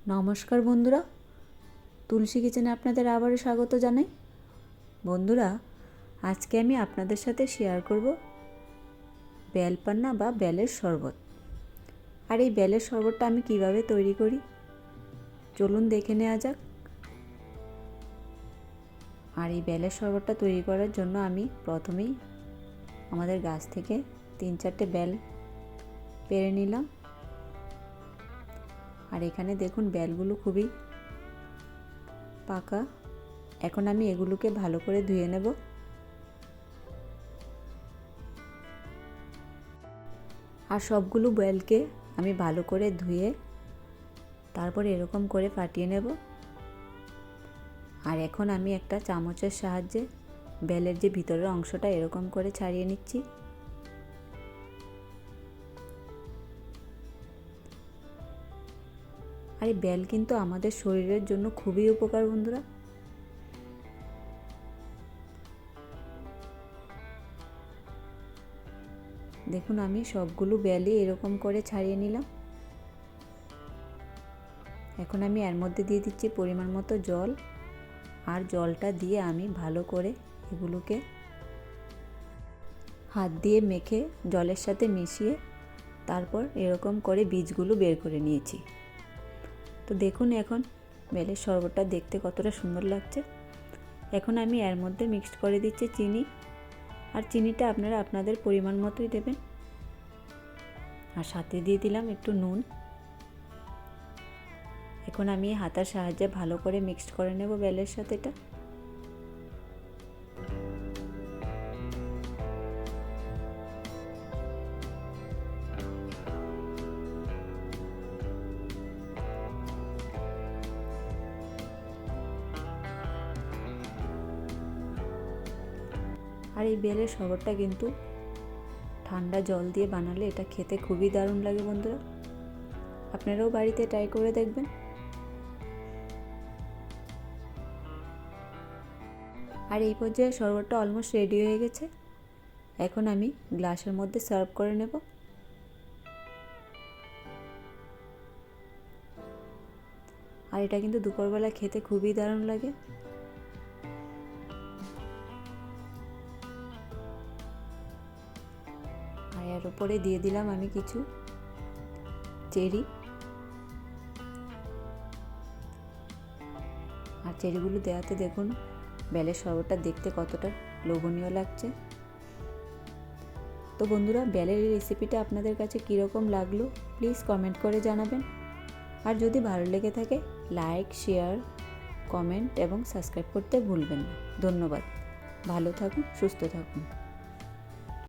নমস্কার বন্ধুরা, তুলসী কিচেনে আপনাদের আবারও স্বাগত জানাই। বন্ধুরা, আজকে আমি আপনাদের সাথে শেয়ার করব বেলপান্না বা বেলের শরবত। আর এই বেলের শরবতটা আমি কিভাবে তৈরি করি চলুন দেখে নেওয়া যাক। আর এই বেলের শরবতটা তৈরি করার জন্য আমি প্রথমেই আমাদের গাছ থেকে 3-4টে বেল পেড়ে নিলাম। আর এখানে দেখুন বেলগুলো খুবই পাকা। এখন আমি এগুলোকে ভালো করে ধুয়ে নেব। আর সবগুলো বেলকে আমি ভালো করে ধুয়ে তারপর এরকম করে ফাটিয়ে নেব। আর এখন আমি একটা চামচের সাহায্যে বেলের যে ভিতরের অংশটা এরকম করে ছাড়িয়ে নিচ্ছি। আর এই বেল কিন্তু আমাদের শরীরের জন্য খুবই উপকার বন্ধুরা। দেখুন আমি সবগুলো বেলই এরকম করে ছাড়িয়ে নিলাম। এখন আমি এর মধ্যে দিয়ে দিচ্ছি পরিমাণ মতো জল। আর জলটা দিয়ে আমি ভালো করে এগুলোকে হাত দিয়ে মেখে জলের সাথে মিশিয়ে তারপর এরকম করে বীজগুলো বের করে নিয়েছি। তো দেখুন এখন বেলের শরবতটা দেখতে কতটা সুন্দর লাগছে। এখন আমি এর মধ্যে মিক্সড করে দিচ্ছি চিনি। আর চিনিটা আপনারা আপনাদের পরিমাণ মতোই দেবেন। আর সাথে দিয়ে দিলাম একটু নুন। এখন আমি হাতার সাহায্যে ভালো করে মিক্সড করে নেব বেলের সাথে এটা। আর এই বেলের শরবতটা কিন্তু ঠান্ডা জল দিয়ে বানালে এটা খেতে খুবই দারুণ লাগে বন্ধুরা। আপনারাও বাড়িতে ট্রাই করে দেখবেন। আর এই পর্যায়ে শরবতটা অলমোস্ট রেডি হয়ে গেছে। এখন আমি গ্লাসের মধ্যে সার্ভ করে নেব। আর এটা কিন্তু দুপুরবেলা খেতে খুবই দারুণ লাগে। আর এর উপরে দিয়ে দিলাম আমি কিছু চেরি। আর চেরিগুলো দেওয়াতে দেখুন বেলের শরবতটা দেখতে কতটা লোভনীয় লাগছে। তো বন্ধুরা, বেলের এই রেসিপিটা আপনাদের কাছে কীরকম লাগলো প্লিজ কমেন্ট করে জানাবেন। আর যদি ভালো লেগে থাকে লাইক, শেয়ার, কমেন্ট এবং সাবস্ক্রাইব করতে ভুলবেন না। ধন্যবাদ। ভালো থাকুন, সুস্থ থাকুন।